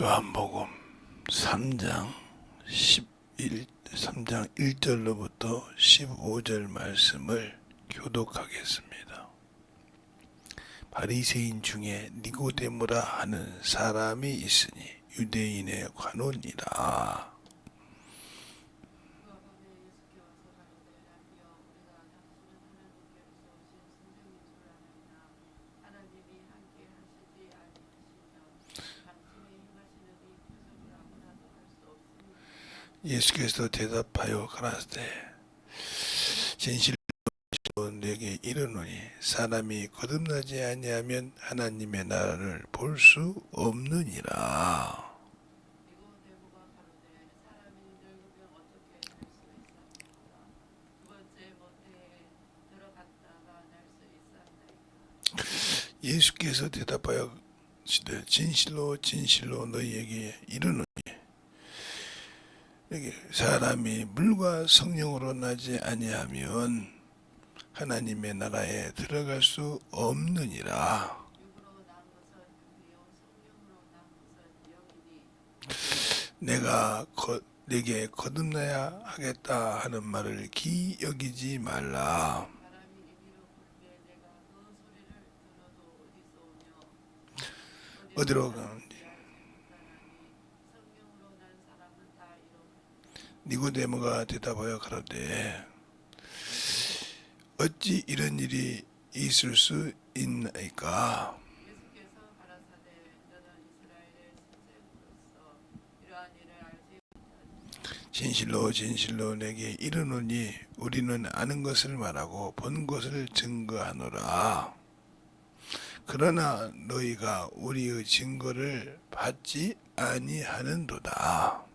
요한복음 3장 1절로부터 15절 말씀을 교독하겠습니다. 바리새인 중에 니고데모라 하는 사람이 있으니 유대인의 관원이라. 예수께서 대답하여 가라사대 진실로 내게 이르노니 사람이 거듭나지 아니하면 하나님의 나라를 볼 수 없느니라. 예수께서 대답하여 진실로 진실로 너희에게 이르노니 사람이 물과 성령으로 나지 아니하면 하나님의 나라에 들어갈 수 없느니라. 내가 내게 거듭나야 하겠다 하는 말을 기여기지 말라. 어디로 가는지. 니고데모가 대답하여 가로되 어찌 이런 일이 있을 수 있나이까? 진실로 진실로 내게 이르노니 우리는 아는 것을 말하고 본 것을 증거하노라. 그러나 너희가 우리의 증거를 받지 아니하는도다.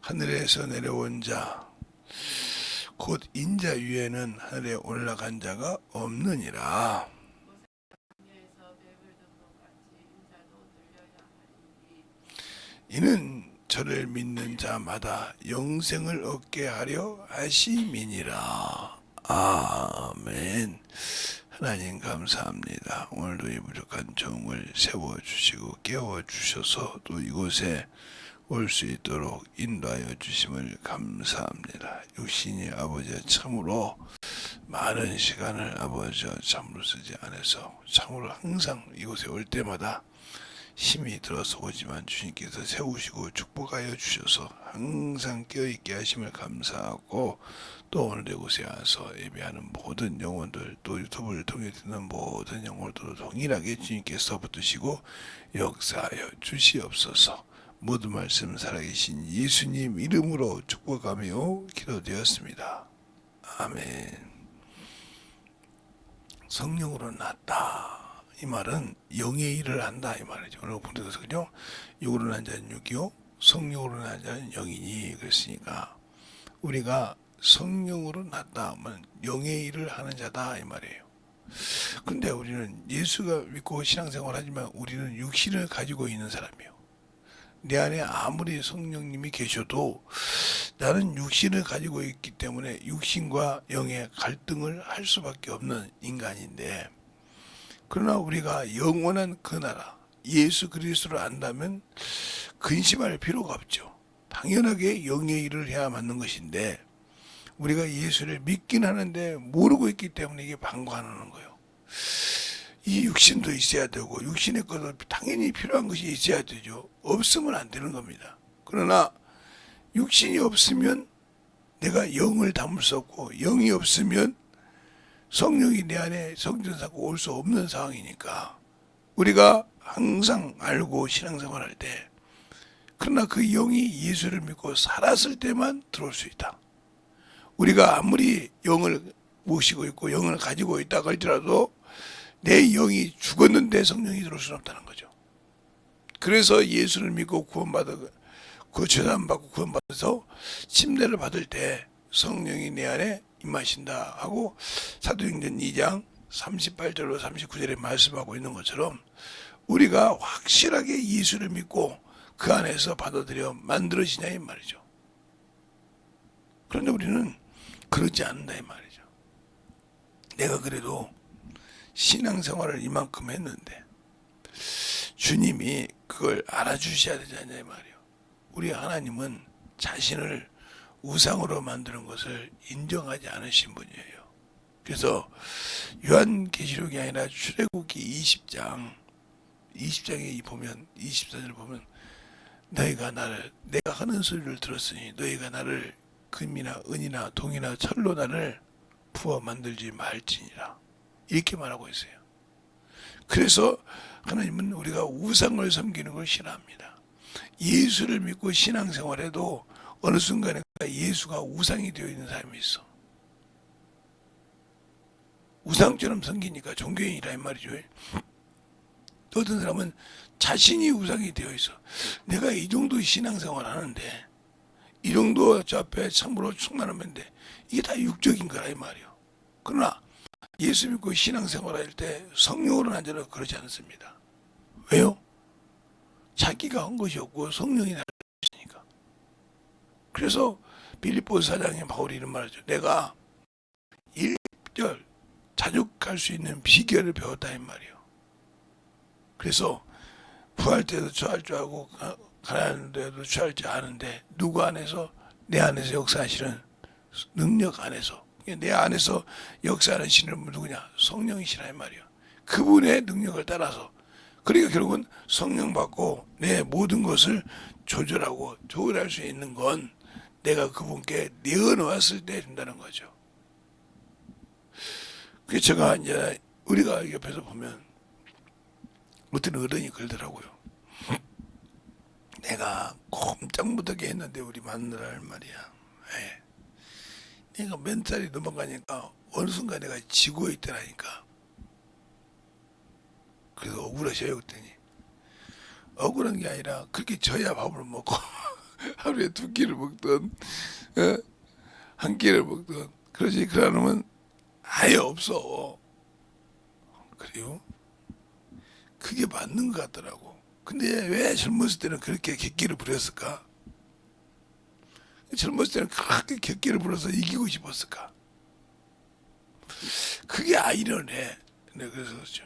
하늘에서 내려온 자 곧 인자 위에는 하늘에 올라간 자가 없느니라. 이는 저를 믿는 자마다 영생을 얻게 하려 하심이니라. 아멘. 하나님 감사합니다. 오늘도 이 부족한 종을 세워주시고 깨워주셔서 또 이곳에 올 수 있도록 인도하여 주심을 감사합니다. 육신이 아버지 참으로 많은 시간을 아버지 참으로 쓰지 않아서 참으로 항상 이곳에 올 때마다 힘이 들어서 오지만 주님께서 세우시고 축복하여 주셔서 항상 깨어있게 하심을 감사하고 또 오늘 이곳에 와서 예배하는 모든 영혼들 또 유튜브를 통해 듣는 모든 영혼들도 동일하게 주님께서 붙드시고 역사하여 주시옵소서. 모든 말씀 살아계신 예수님 이름으로 축복하며 기도되었습니다. 아멘. 성령으로 났다. 이 말은 영의 일을 한다 이 말이죠. 오늘 본문에서 그죠? 육으로 난 자는 육이요 성령으로 난 자는 영이니 그랬으니까 우리가 성령으로 났다 하면 영의 일을 하는 자다 이 말이에요. 근데 우리는 예수가 믿고 신앙생활 하지만 우리는 육신을 가지고 있는 사람이에요. 내 안에 아무리 성령님이 계셔도 나는 육신을 가지고 있기 때문에 육신과 영의 갈등을 할 수밖에 없는 인간인데, 그러나 우리가 영원한 그 나라 예수 그리스도를 안다면 근심할 필요가 없죠. 당연하게 영의 일을 해야 맞는 것인데 우리가 예수를 믿긴 하는데 모르고 있기 때문에 이게 방관하는 거예요. 이 육신도 있어야 되고 육신의 것도 당연히 필요한 것이 있어야 되죠. 없으면 안 되는 겁니다. 그러나 육신이 없으면 내가 영을 담을 수 없고 영이 없으면 성령이 내 안에 성전사고 올 수 없는 상황이니까 우리가 항상 알고 신앙생활할 때 그러나 그 영이 예수를 믿고 살았을 때만 들어올 수 있다. 우리가 아무리 영을 모시고 있고 영을 가지고 있다고 할지라도 내 영이 죽었는데 성령이 들어올 수는 없다는 거죠. 그래서 예수를 믿고 그 죄사함받고 구원받아서 침례를 받을 때 성령이 내 안에 임하신다 하고 사도행전 2장 38절로 39절에 말씀하고 있는 것처럼 우리가 확실하게 예수를 믿고 그 안에서 받아들여 만들어지냐 이 말이죠. 그런데 우리는 그러지 않는다 이 말이죠. 내가 그래도 신앙생활을 이만큼 했는데 주님이 그걸 알아주셔야 되지 않냐 이 말이에요. 우리 하나님은 자신을 우상으로 만드는 것을 인정하지 않으신 분이에요. 그래서 요한계시록이 아니라 출애굽기 20장에 보면 24절을 보면 너희가 나를 내가 하는 소리를 들었으니 너희가 나를 금이나 은이나 동이나 철로 나를 부어 만들지 말지니라 이렇게 말하고 있어요. 그래서 하나님은 우리가 우상을 섬기는 걸 싫어합니다. 예수를 믿고 신앙생활해도 어느 순간에 예수가 우상이 되어 있는 사람이 있어. 우상처럼 섬기니까 종교인이라 이 말이죠. 어떤 사람은 자신이 우상이 되어 있어. 내가 이 정도 신앙생활 하는데 이 정도 저 앞에 참으로 충만하면데 이게 다 육적인 거라 이 말이요. 그러나 예수 믿고 신앙생활 할 때 성령으로 난 자는 그러지 않습니다. 왜요? 자기가 한 것이 없고 성령이 나를 주시니까. 그래서 빌립보서 4장에 바울이 이런 말을 하죠. 내가 1절 자족할 수 있는 비결을 배웠다 이 말이에요. 그래서 부할 때도 처할 줄 알고 가난한 데도 처할 줄 아는데 누구 안에서 내 안에서 역사하시는 능력 안에서 내 안에서 역사하는 신은 누구냐? 성령이시라 이 말이에요. 그분의 능력을 따라서 그러니까 결국은 성령 받고 내 모든 것을 조절할 수 있는 건 내가 그분께 내어놓았을 때 된다는 거죠. 그래서 제가 이제 우리가 옆에서 보면 어떤 어른이 그러더라고요. 내가 꼼짝 못하게 했는데 우리 마누라를 말이야. 내가 몇 살이 넘어가니까 어느 순간 내가 지고 있더라니까. 그래서 억울하셔요 그랬더니 억울한 게 아니라 그렇게 져야 밥을 먹고 하루에 2끼를 먹던 한 끼를 먹던 그러지 그러면 아예 없어. 그래요? 그게 맞는 것 같더라고. 근데 왜 젊었을 때는 그렇게 객기를 부렸을까? 젊었을 때는 그렇게 객기를 불어서 이기고 싶었을까? 그게 아이러네. 네, 그래서 그렇죠.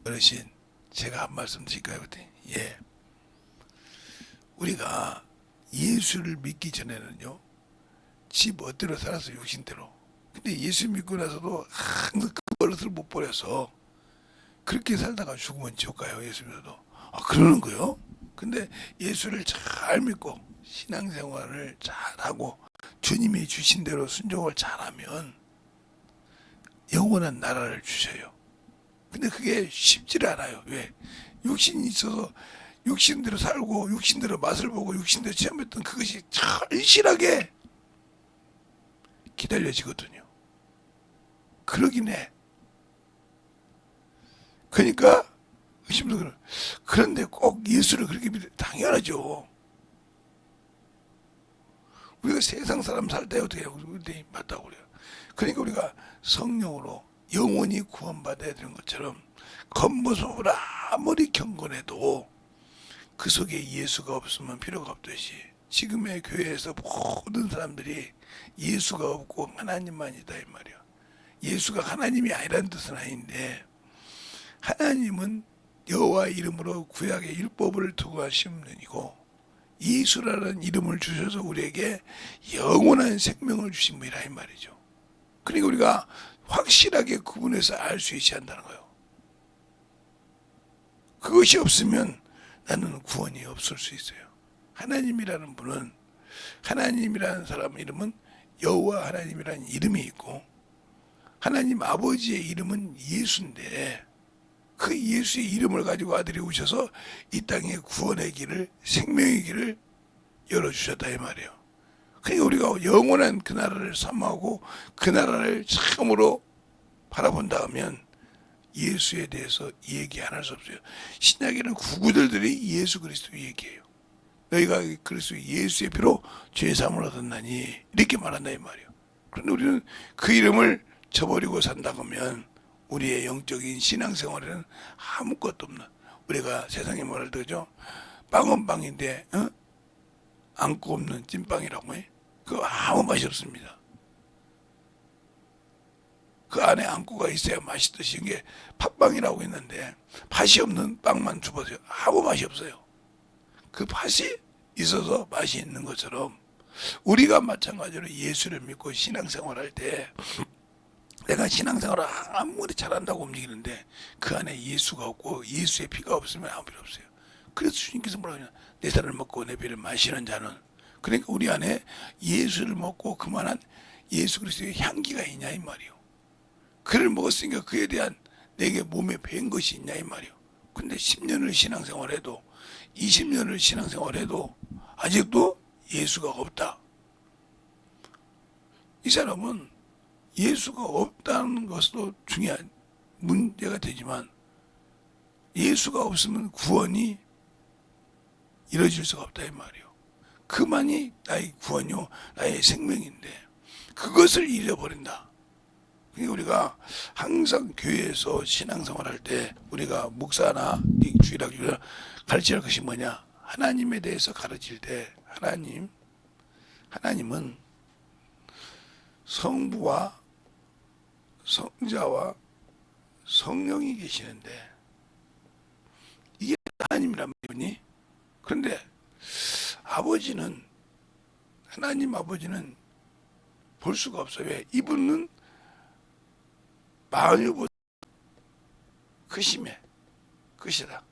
어르신, 제가 한 말씀 드릴까요? 그때 예. 우리가 예수를 믿기 전에는요, 지 멋대로 살아서 육신대로. 근데 예수 믿고 나서도 항상 그 버릇을 못 버려서 그렇게 살다가 죽으면 지옥 가요, 예수 믿어도. 아, 그러는 거요? 근데 예수를 잘 믿고 신앙생활을 잘하고 주님이 주신 대로 순종을 잘하면 영원한 나라를 주셔요. 근데 그게 쉽지를 않아요. 왜? 육신이 있어서 육신대로 살고 육신대로 맛을 보고 육신대로 체험했던 그것이 절실하게 기다려지거든요. 그러긴 해. 그러니까 의심도 그런. 그런데 꼭 예수를 그렇게 믿어 당연하죠. 우리가 세상 사람 살 때 어떻게 해요? 우리 맞다고 그래요. 그러니까 우리가 성령으로 영원히 구원받아야 되는 것처럼 겉모습을 아무리 경건해도 그 속에 예수가 없으면 필요가 없듯이 지금의 교회에서 모든 사람들이 예수가 없고 하나님만이다 이 말이야. 예수가 하나님이 아니라는 뜻은 아닌데 하나님은 여호와 이름으로 구약의 율법을 두고 하신 분이고 예수라는 이름을 주셔서 우리에게 영원한 생명을 주신 분이라 이 말이죠. 그러니까 우리가 확실하게 구분해서 알 수 있어야 한다는 거예요. 그것이 없으면 나는 구원이 없을 수 있어요. 하나님이라는 분은 하나님이라는 사람 이름은 여호와 하나님이라는 이름이 있고 하나님 아버지의 이름은 예수인데 그 예수의 이름을 가지고 아들이 오셔서 이 땅에 구원의 길을 생명의 길을 열어주셨다 이 말이에요. 그러니까 우리가 영원한 그 나라를 사모하고 그 나라를 참으로 바라본다 하면 예수에 대해서 얘기 안 할 수 없어요. 신약에는 구구들이 예수 그리스도 얘기해요. 너희가 그리스도 예수의 피로 죄사함을 얻었나니 이렇게 말한다 이 말이에요. 그런데 우리는 그 이름을 저버리고 산다 하면 우리의 영적인 신앙생활에는 아무것도 없는 우리가 세상에 뭐라 그러죠? 빵은 빵인데 안고 없는 찐빵이라고 해. 그거 아무 맛이 없습니다. 그 안에 안고가 있어야 맛있듯이 이게 팥빵이라고 했는데 팥이 없는 빵만 주어져요. 아무 맛이 없어요. 그 팥이 있어서 맛이 있는 것처럼 우리가 마찬가지로 예수를 믿고 신앙생활할 때 내가 신앙생활을 아무리 잘한다고 움직이는데 그 안에 예수가 없고 예수의 피가 없으면 아무 필요 없어요. 그래서 주님께서 뭐라고 하냐, 내 살을 먹고 내 피를 마시는 자는, 그러니까 우리 안에 예수를 먹고 그만한 예수 그리스도의 향기가 있냐 이 말이요. 그를 먹었으니까 그에 대한 내게 몸에 밴 것이 있냐 이 말이요. 근데 10년을 신앙생활해도 20년을 신앙생활해도 아직도 예수가 없다. 이 사람은 예수가 없다는 것도 중요한 문제가 되지만 예수가 없으면 구원이 이루어질 수가 없다 이 말이요. 그만이 나의 구원이요, 나의 생명인데 그것을 잃어버린다. 그러니까 우리가 항상 교회에서 신앙생활할 때 우리가 목사나 주일학교나 가르칠 것이 뭐냐, 하나님에 대해서 가르칠 때 하나님은 성부와 성자와 성령이 계시는데 이게 하나님이란 말이니. 그런데 아버지는, 하나님 아버지는 볼 수가 없어요. 왜? 이분은 만유보다 크심에 크시다.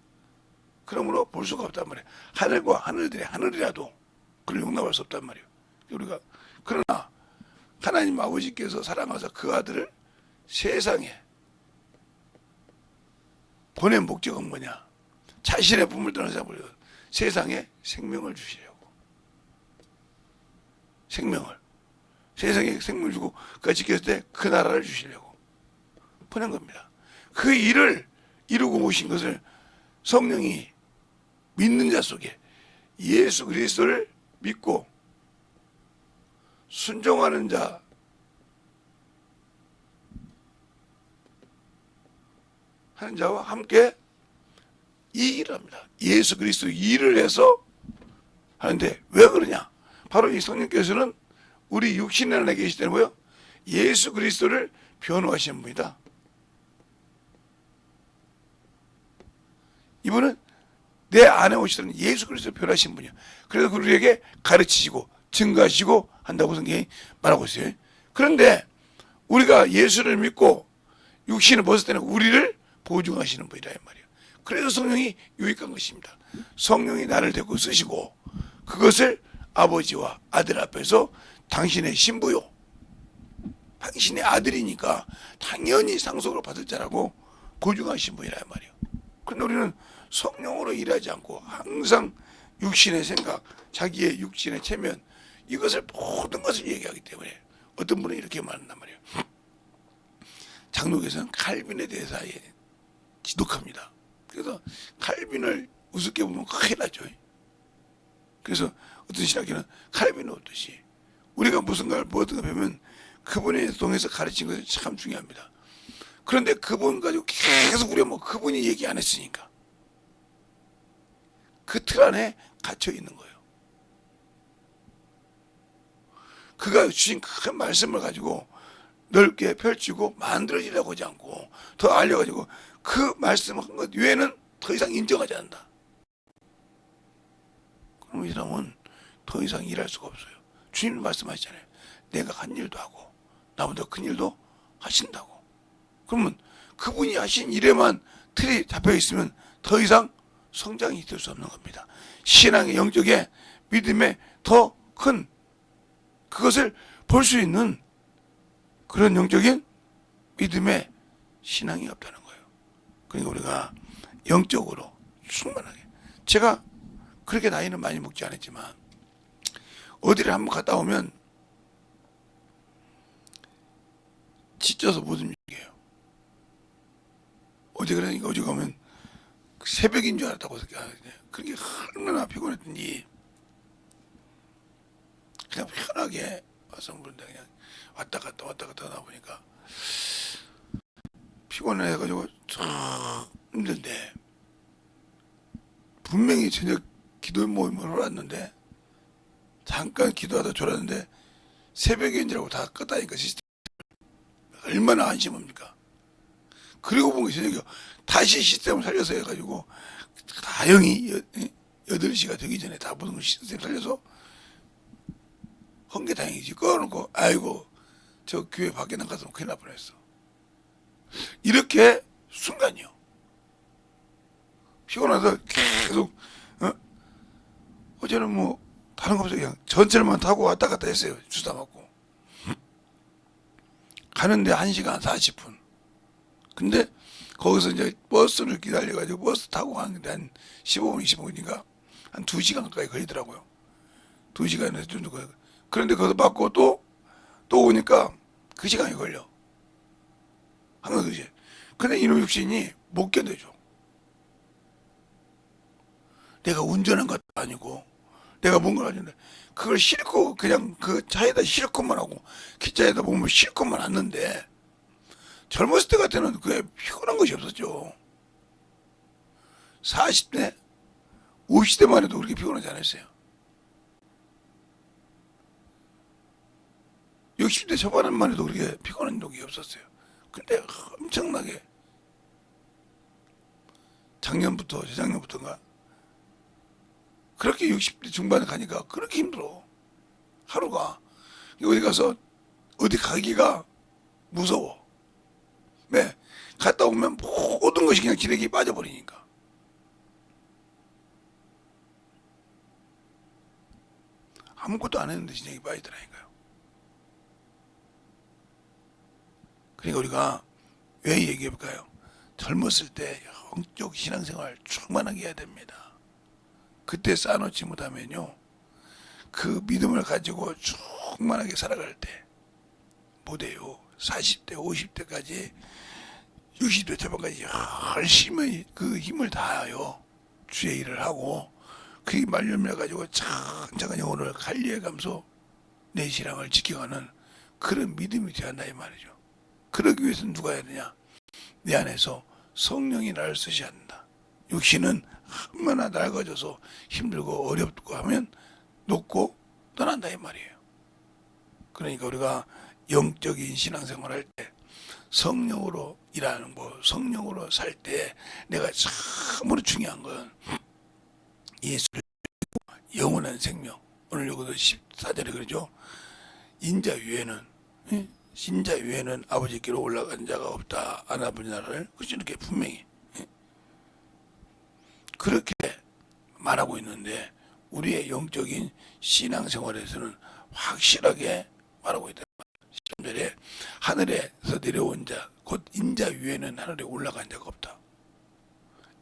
그러므로 볼 수가 없단 말이에요. 하늘과 하늘들의 하늘이라도 그를 용납할 수 없단 말이에요. 우리가, 그러나 하나님 아버지께서 사랑하사 그 아들을 세상에 보낸 목적은 뭐냐? 자신의 품을 떠난 사람을 세상에 생명을 주시려고. 생명을. 세상에 생명을 주고 그가 지켰을 때 그 나라를 주시려고 보낸 겁니다. 그 일을 이루고 오신 것을 성령이 믿는 자 속에 예수 그리스도를 믿고 순종하는 자, 하는 자와 함께 이 일을 합니다. 예수 그리스도 일을 해서 하는데 왜 그러냐? 바로 이 성령께서는 우리 육신 안에 계실 때는 뭐요? 예수 그리스도를 변호하시는 분이다. 이분은 내 안에 오시는 예수 그리스도를 변호하시는 분이야. 그래서 우리에게 가르치시고 증거하시고 한다고 성경이 말하고 있어요. 그런데 우리가 예수를 믿고 육신을 벗을 때는 우리를 보증하시는 분이라 이 말이에요. 그래서 성령이 유익한 것입니다. 성령이 나를 데리고 쓰시고 그것을 아버지와 아들 앞에서 당신의 신부요, 당신의 아들이니까 당연히 상속을 받을 자라고 보증하신 분이라 이 말이에요. 그런데 우리는 성령으로 일하지 않고 항상 육신의 생각, 자기의 육신의 체면, 이것을 모든 것을 얘기하기 때문에 어떤 분은 이렇게 말한단 말이에요. 장로교에서는 칼빈에 대해서 지독합니다. 그래서 칼빈을 우습게 보면 큰일 나죠. 그래서 어떤 신학교는 칼빈은 어떠시, 우리가 무슨가를 뭐든가 배우면 그분에 통해서 가르친 것이 참 중요합니다. 그런데 그분 가지고 계속 우리가 뭐 그분이 얘기 안 했으니까 그 틀 안에 갇혀 있는 거예요. 그가 주신 큰 말씀을 가지고 넓게 펼치고 만들어지려고 하지 않고 더 알려가지고 그 말씀 한 것 외에는 더 이상 인정하지 않는다. 그럼 이 사람은 더 이상 일할 수가 없어요. 주님 말씀하시잖아요. 내가 한 일도 하고 나보다 큰 일도 하신다고. 그러면 그분이 하신 일에만 틀이 잡혀 있으면 더 이상 성장이 될 수 없는 겁니다. 신앙의 영적의 믿음에 더 큰 그것을 볼 수 있는 그런 영적인 믿음의 신앙이 없다는 거예요. 그러니까 우리가 영적으로 충만하게, 제가 그렇게 나이는 많이 먹지 않았지만 어디를 한번 갔다 오면 지쳐서 못 움직여요. 어제 그러니까 어제 가면 새벽인 줄 알았다고 생각하는데 그렇게 얼마나 피곤했던지 그냥 편하게 와서 그런데 그냥 왔다 갔다 하다 보니까 피곤해가지고 참 힘든데 분명히 저녁 기도 모임을 하러 왔는데 잠깐 기도하다 졸았는데 새벽인 줄 알고 다 껐다니까 시스템. 얼마나 한심합니까? 그리고 보면 저녁에 다시 시스템을 살려서 해가지고 다 8시가 되기 전에 다 모든 걸 시스템 살려서 헌 게 다행이지. 꺼놓고 아이고 저 교회 밖에 나가서 큰일 날 뻔했어. 이렇게 순간이요. 피곤해서 계속 어제는 뭐 다른 거 없어요. 그냥 전철만 타고 왔다 갔다 했어요. 주사 맞고. 가는데 1시간 40분. 근데 거기서 이제 버스를 기다려가지고 버스 타고 가는데 한 15분, 20분이니까 한 2시간 가까이 걸리더라고요. 2시간에서 좀 더. 그런데 거기서 받고 또 오니까 그 시간이 걸려. 항상 그지. 근데 이놈 육신이 못 견뎌줘. 내가 운전한 것도 아니고 내가 뭔가 하는데 그걸 싣고 그냥 그 차에다 싣고만 하고 기차에다 보면 싣고만 왔는데 젊었을 때 같으면 그게 피곤한 것이 없었죠. 40대, 50대만 해도 그렇게 피곤하지 않았어요. 60대 초반만 해도 그렇게 피곤한 적이 없었어요. 근데 엄청나게 작년부터 재작년부터인가 그렇게 60대 중반에 가니까 그렇게 힘들어. 하루가 어디 가서 어디 가기가 무서워. 왜? 갔다 오면 모든 것이 그냥 기력이 빠져버리니까. 아무것도 안 했는데 진작이 빠지더라니까요. 그러니까 우리가 왜 얘기해볼까요? 젊었을 때 영적 신앙생활 충만하게 해야 됩니다. 그때 쌓아놓지 못하면요, 그 믿음을 가지고 충만하게 살아갈 때 못해요. 40대, 50대까지, 60대 초반까지 열심히 그 힘을 다하여 주의 일을 하고 그게 말년을 가지고 천천히 영혼을 관리해가면서 내 신앙을 지켜가는 그런 믿음이 되어야 한다 이 말이죠. 그러기 위해서는 누가 해야 되냐? 내 안에서 성령이 나를 쓰셔야 한다. 육신은 얼마나 낡아져서 힘들고 어렵고 하면 놓고 떠난다 이 말이에요. 그러니까 우리가 영적인 신앙생활을 할 때 성령으로 일하는 거, 성령으로 살 때 내가 참으로 중요한 건 예수를 영원한 생명. 오늘 여기도 14절에 그러죠. 인자 위에는 아버지께로 올라간 자가 없다. 안 아버지 나라를. 그렇지 이렇게 분명히 그렇게 말하고 있는데 우리의 영적인 신앙생활에서는 확실하게 말하고 있다. 13절에 하늘에서 내려온 자, 곧 인자 위에는 하늘에 올라간 자가 없다.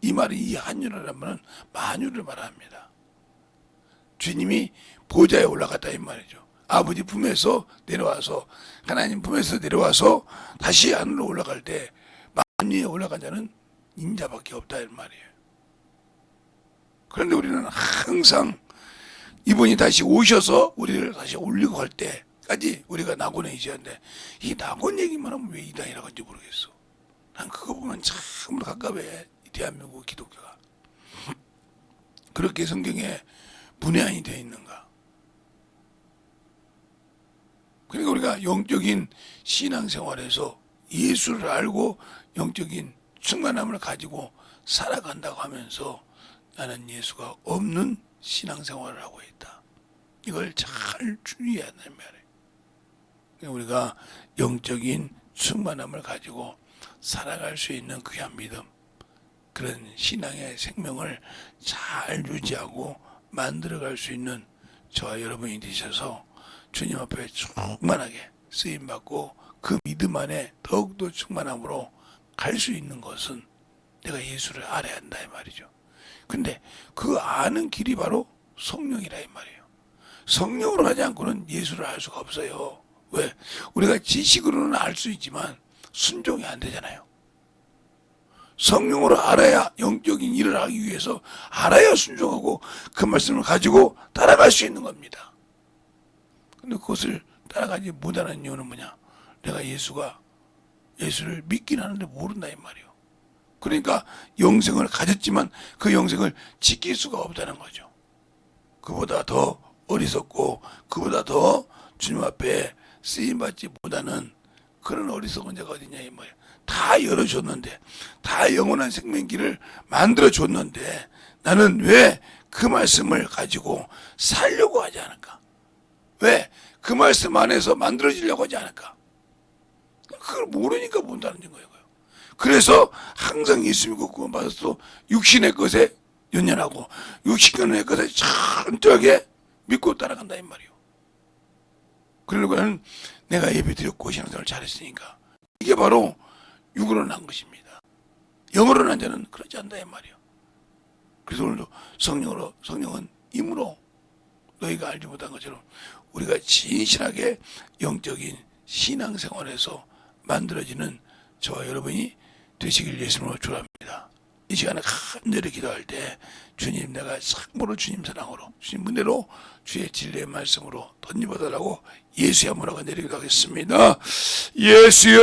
이 말이 이 한유라는 말은 만유를 말합니다. 주님이 보좌에 올라갔다 이 말이죠. 아버지 품에서 내려와서 하나님 품에서 내려와서 다시 하늘로 올라갈 때 만유에 올라간 자는 인자밖에 없다 이 말이에요. 그런데 우리는 항상 이분이 다시 오셔서 우리를 다시 올리고 갈 때까지 우리가 낙원에 있어야 하는데 이 낙원 얘기만 하면 왜 이단이라고 하는지 모르겠어. 난 그거 보면 참으로 가깝해. 대한민국 기독교가 그렇게 성경에 문외한이 되어 있는가. 그러니까 우리가 영적인 신앙생활에서 예수를 알고 영적인 충만함을 가지고 살아간다고 하면서 나는 예수가 없는 신앙생활을 하고 있다. 이걸 잘 주의해야 한다는 말이에요. 우리가 영적인 충만함을 가지고 살아갈 수 있는 귀한 믿음, 그런 신앙의 생명을 잘 유지하고 만들어갈 수 있는 저와 여러분이 되셔서 주님 앞에 충만하게 쓰임받고 그 믿음 안에 더욱더 충만함으로 갈 수 있는 것은 내가 예수를 알아야 한다 이 말이죠. 근데 그 아는 길이 바로 성령이라 이 말이에요. 성령으로 하지 않고는 예수를 알 수가 없어요. 왜? 우리가 지식으로는 알 수 있지만 순종이 안 되잖아요. 성령으로 알아야 영적인 일을 하기 위해서 알아야 순종하고 그 말씀을 가지고 따라갈 수 있는 겁니다. 근데 그것을 따라가지 못하는 이유는 뭐냐? 내가 예수를 믿긴 하는데 모른다 이 말이에요. 그러니까 영생을 가졌지만 그 영생을 지킬 수가 없다는 거죠. 그보다 더 어리석고 그보다 더 주님 앞에 쓰임받지 못하는 그런 어리석은 자가 어디냐 이 말이야. 다 열어줬는데, 다 영원한 생명길을 만들어줬는데 나는 왜 그 말씀을 가지고 살려고 하지 않을까? 왜 그 말씀 안에서 만들어지려고 하지 않을까? 그걸 모르니까 못하는 거예요. 그래서 항상 예수 믿고 구원받아서 육신의 것에 연연하고 육신의 것에 철저하게 믿고 따라간다 이 말이에요. 그러고는 내가 예배드렸고 신앙생활을 잘했으니까 이게 바로 육으로 난 것입니다. 영으로 난 자는 그러지 않다 이 말이에요. 그래서 오늘도 성령은 임으로 너희가 알지 못한 것처럼 우리가 진실하게 영적인 신앙생활에서 만들어지는 저와 여러분이 되시길 예수님으로 축원합니다. 이 시간에 간절히 기도할 때 주님 내가 상모로 주님 사랑으로 주님 은혜로 주의 진리의 말씀으로 덧입어달라고 예수의 이름으로 간절히 기도하겠습니다. 예수여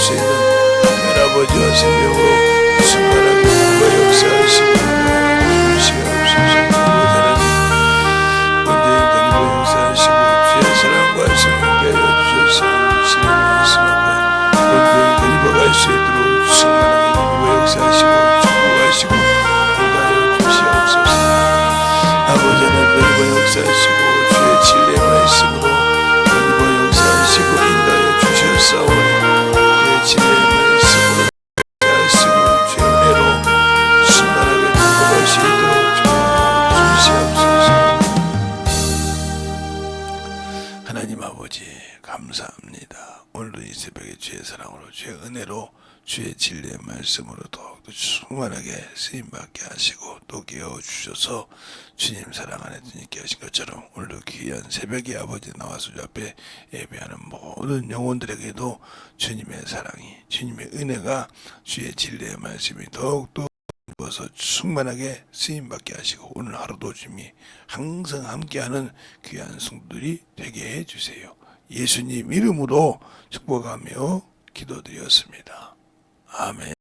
수 있는 하늘 아버지와 생명으로 충만하게 누가 역사하시고 주시옵소서. 언제든지 누가 역사하시고 주의 사랑과 성령께 하여 주셔서 주시는 말씀 앞에 언제든지 누가 갈 수 있도록 충만하게 누가 역사하시고 축복하시고 인도하여 주시옵소서. 아버지는 너희가 역사하시고 주의 진리의 말씀으로 너희가 역사하시고 인도하여 주셨사오니 주의 진리의 말씀으로 역사하시고 주의 은혜로 충만하게 누가 수 있도록 주시옵소서. 하나님 아버지 감사합니다. 오늘도 이 새벽에 주의 사랑으로 주의 은혜로 주의 진리의 말씀으로 더욱더 충만하게 쓰임받게 하시고 또 깨워주셔서 주님 사랑 안에 주님께 하신 것처럼 오늘도 귀한 새벽에 아버지 나와서 주 앞에 예배하는 모든 영혼들에게도 주님의 사랑이 주님의 은혜가 주의 진리의 말씀이 더욱더 부어서 충만하게 쓰임받게 하시고 오늘 하루도 주님이 항상 함께하는 귀한 성도들이 되게 해주세요. 예수님 이름으로 축복하며 기도드렸습니다. 아멘.